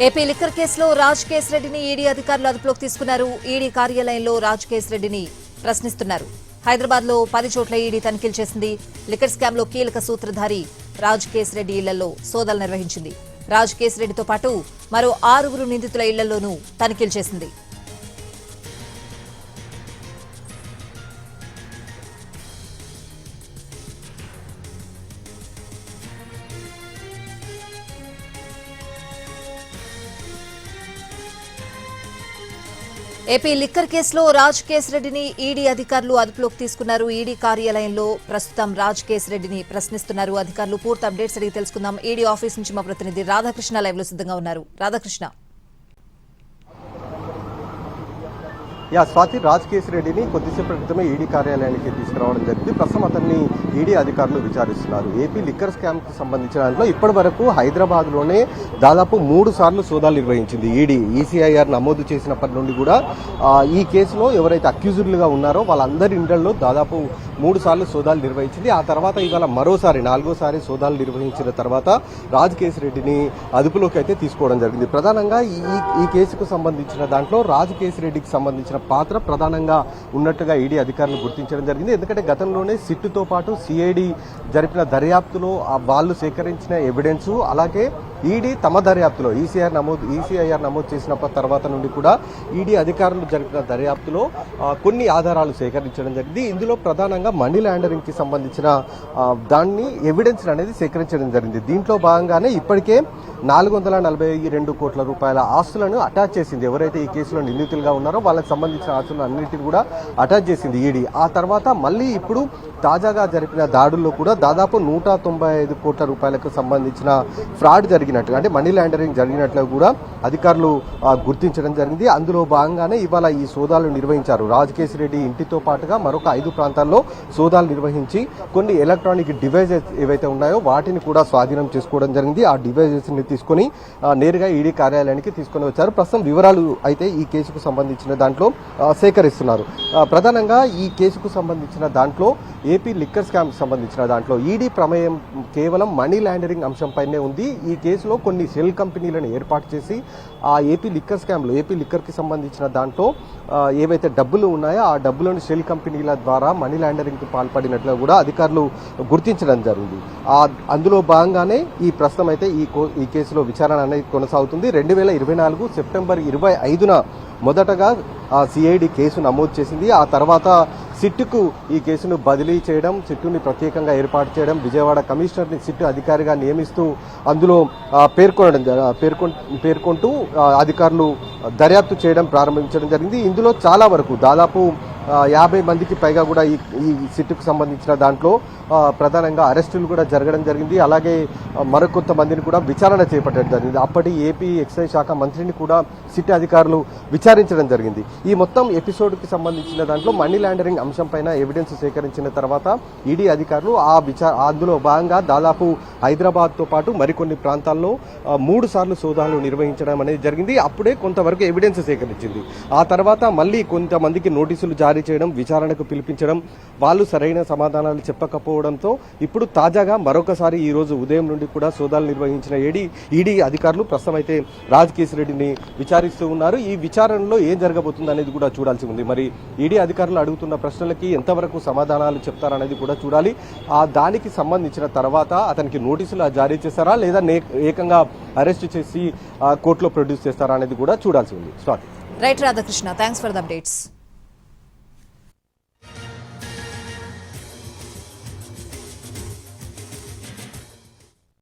AP liquor కేసులో Raj case రెడ్డిని ED అధికారులు అదుపులోకి తీసుకున్నారు. ఈడీ కార్యాలయంలో రాజ్ కేస్ రెడ్డిని ప్రశ్నిస్తున్నారు. హైదరాబాద్ లో 10 చోట్ల ఈడీ తనిఖీలు చేసింది. లిక్కర్ స్కామ్ లో కీలక సూత్రధారి రాజ్ కేస్ రెడ్డి ఇళ్లలో సోదాలు నిర్వహించింది. రాజ్ కేస్ రెడ్డితో పాటు మరో 6 నిందితుల ఇళ్లలోనూ తనిఖీలు చేసింది. ఏపీ లిక్కర్ కేసులో రాజ్ కేస్ రెడ్డిని ఈడీ అధికారులు అదుపులోకి తీసుకున్నారు. ఈడీ కార్యాలయంలో ప్రస్తుతం రాజ్ కేస్ రెడ్డిని ప్రశ్నిస్తున్నారు అధికారులు. పూర్తి అప్డేట్స్ అడిగి తెలుసుకుందాం. ఈడీ ఆఫీస్ నుంచి మా ప్రతినిధి రాధాకృష్ణ లైవ్ లో సిద్ధంగా ఉన్నారు. రాధాకృష్ణ. స్వాతి, రాజ్ కేస్ రెడ్డిని కొద్దిసేపటి క్రితమే ఈడీ కార్యాలయానికి తీసుకురావడం జరిగింది. ప్రస్తుతం అతన్ని ఈడీ అధికారులు విచారిస్తున్నారు. ఏపీ లిక్కర్ స్కామ్ కి సంబంధించిన దాంట్లో ఇప్పటి వరకు హైదరాబాద్ లోనే దాదాపు 3 సార్లు సోదాలు నిర్వహించింది ఈడీ. ఈసీఐఆర్ నమోదు చేసినప్పటి నుండి కూడా ఈ కేసులో ఎవరైతే అక్యూజ్డ్లుగా ఉన్నారో వాళ్ళందరి ఇండ్లలో దాదాపు 3 సార్లు సోదాలు నిర్వహించింది. ఆ తర్వాత ఇవాళ మరోసారి 4వ సారి సోదాలు నిర్వహించిన తర్వాత రాజ్ కేస్ రెడ్డిని అదుపులోకి అయితే తీసుకోవడం జరిగింది. ప్రధానంగా ఈ కేసుకు సంబంధించిన దాంట్లో రాజ్ కేస్ రెడ్డికి సంబంధించిన పాత్ర ప్రధానంగా ఉన్నట్టుగా ఈడీ అధికారులు గుర్తించడం జరిగింది. ఎందుకంటే గతంలోనే సిట్టుతో పాటు సిఐడి జరిపిన దర్యాప్తులో వాళ్ళు సేకరించిన ఎవిడెన్స్, అలాగే ఈడీ తమ దర్యాప్తులో ఈసీఐఆర్ నమోదు చేసిన తర్వాత నుండి కూడా ఈడీ అధికారులు జరిపిన దర్యాప్తులో కొన్ని ఆధారాలు సేకరించడం జరిగింది. ఇందులో ప్రధానంగా మనీ లాండరింగ్ కి సంబంధించిన దాన్ని ఎవిడెన్స్ అనేది సేకరించడం జరిగింది. దీంట్లో భాగంగానే ఇప్పటికే 442 కోట్ల రూపాయల ఆస్తులను అటాచ్ చేసింది. ఎవరైతే ఈ కేసులో నిందితులుగా ఉన్నారో వాళ్ళకి సంబంధించిన ఆస్తులను అన్నింటినీ కూడా అటాచ్ చేసింది ఈడీ. ఆ తర్వాత మళ్ళీ ఇప్పుడు తాజాగా జరిపిన దాడుల్లో కూడా దాదాపు 195 కోట్ల రూపాయలకు సంబంధించిన ఫ్రాడ్ జరిగినట్టుగా, అంటే మనీ లాండరింగ్ జరిగినట్లు కూడా అధికారులు గుర్తించడం జరిగింది. అందులో భాగంగానే ఇవాళ ఈ సోదాలు నిర్వహించారు. రాజ్ కేస్ రెడ్డి ఇంటితో పాటుగా మరొక 5 ప్రాంతాల్లో సోదాలు నిర్వహించి కొన్ని ఎలక్ట్రానిక్ డివైజెస్ ఏవైతే ఉన్నాయో వాటిని కూడా స్వాధీనం చేసుకోవడం జరిగింది. ఆ డివైజెస్ ని తీసుకుని నేరుగా ఈడీ కార్యాలయానికి తీసుకుని వచ్చారు. ప్రస్తుతం వివరాలు అయితే ఈ కేసుకు సంబంధించిన దాంట్లో సేకరిస్తున్నారు. ప్రధానంగా ఈ కేసుకు సంబంధించిన దాంట్లో ఏపీ లిక్కర్ స్కామ్ సంబంధించిన దాంట్లో ఈడీ ప్రమేయం కేవలం మనీ లాండరింగ్ అంశంపైనే ఉంది. ఈ కేసులో కొన్ని షెల్ కంపెనీలను ఏర్పాటు చేసి ఆ ఏపీ లిక్కర్ స్కామ్లో ఏపీ లిక్కర్ కి సంబంధించిన దాంట్లో ఏవైతే డబ్బులు ఉన్నాయో ఆ డబ్బులను షెల్ కంపెనీల ద్వారా మనీ లాండరింగ్ కి పాల్పడినట్లు కూడా అధికారులు గుర్తించడం జరిగింది. అందులో భాగంగానే ఈ ప్రస్తుతం అయితే ఈ కేసులో విచారణ అనేది కొనసాగుతుంది. 2024 సెప్టెంబర్ 25న మొదటగా సిఐడి కేసు నమోదు చేసింది. ఆ తర్వాత సిట్టుకు ఈ కేసును బదిలీ చేయడం, సిట్టుని ప్రత్యేకంగా ఏర్పాటు చేయడం, విజయవాడ కమిషనర్ని సిట్టు అధికారిగా నియమిస్తూ అందులో పేర్కొంటూ అధికారులు దర్యాప్తు చేయడం ప్రారంభించడం జరిగింది. ఇందులో చాలా వరకు దాదాపు 50 మందికి పైగా కూడా ఈ సిట్టుకు సంబంధించిన దాంట్లో ప్రధానంగా అరెస్టులు కూడా జరగడం జరిగింది. అలాగే మరికొంతమందిని కూడా విచారణ చేపట్టడం జరిగింది. అప్పటి ఏపీ ఎక్సైజ్ శాఖ మంత్రిని కూడా సిట్ అధికారులు విచారించడం జరిగింది. ఈ మొత్తం ఎపిసోడ్కి సంబంధించిన దాంట్లో మనీ లాండరింగ్ అంశం పైన ఎవిడెన్స్ సేకరించిన తర్వాత ఈడీ అధికారులు అందులో భాగంగా దాదాపు హైదరాబాద్తో పాటు మరికొన్ని ప్రాంతాల్లో 3 సార్లు సోదాలు నిర్వహించడం అనేది జరిగింది. అప్పుడే కొంతవరకు ఎవిడెన్స్ సేకరించింది. ఆ తర్వాత మళ్ళీ కొంతమందికి నోటీసులు జారీ చేయడం, విచారణకు పిలిపించడం, వాళ్ళు సరైన సమాధానాలు చెప్పకపోవడంతో ఇప్పుడు తాజాగా మరొకసారి ఈ రోజు ఉదయం నుండి కూడా సోదాలు నిర్వహించిన ఈడీ అధికారులు ప్రస్తుతం అయితే రాజ్ కేస్ రెడ్డిని విచారిస్తూ ఉన్నారు. ఈ విచారణలో ఏం జరగబోతుంది అనేది కూడా చూడాల్సి ఉంది. మరి ఈడీ అధికారులు అడుగుతున్న ప్రశ్నలకి ఎంతవరకు సమాధానాలు చెప్తారనేది కూడా చూడాలి. దానికి సంబంధించిన తర్వాత అతనికి నోటీసులు జారీ చేస్తారా లేదా ఏకంగా అరెస్ట్ చేసి కోర్టులో ప్రొడ్యూస్ చేస్తారా అనేది కూడా చూడాల్సి ఉంది. Right Radhakrishna, thanks for the updates.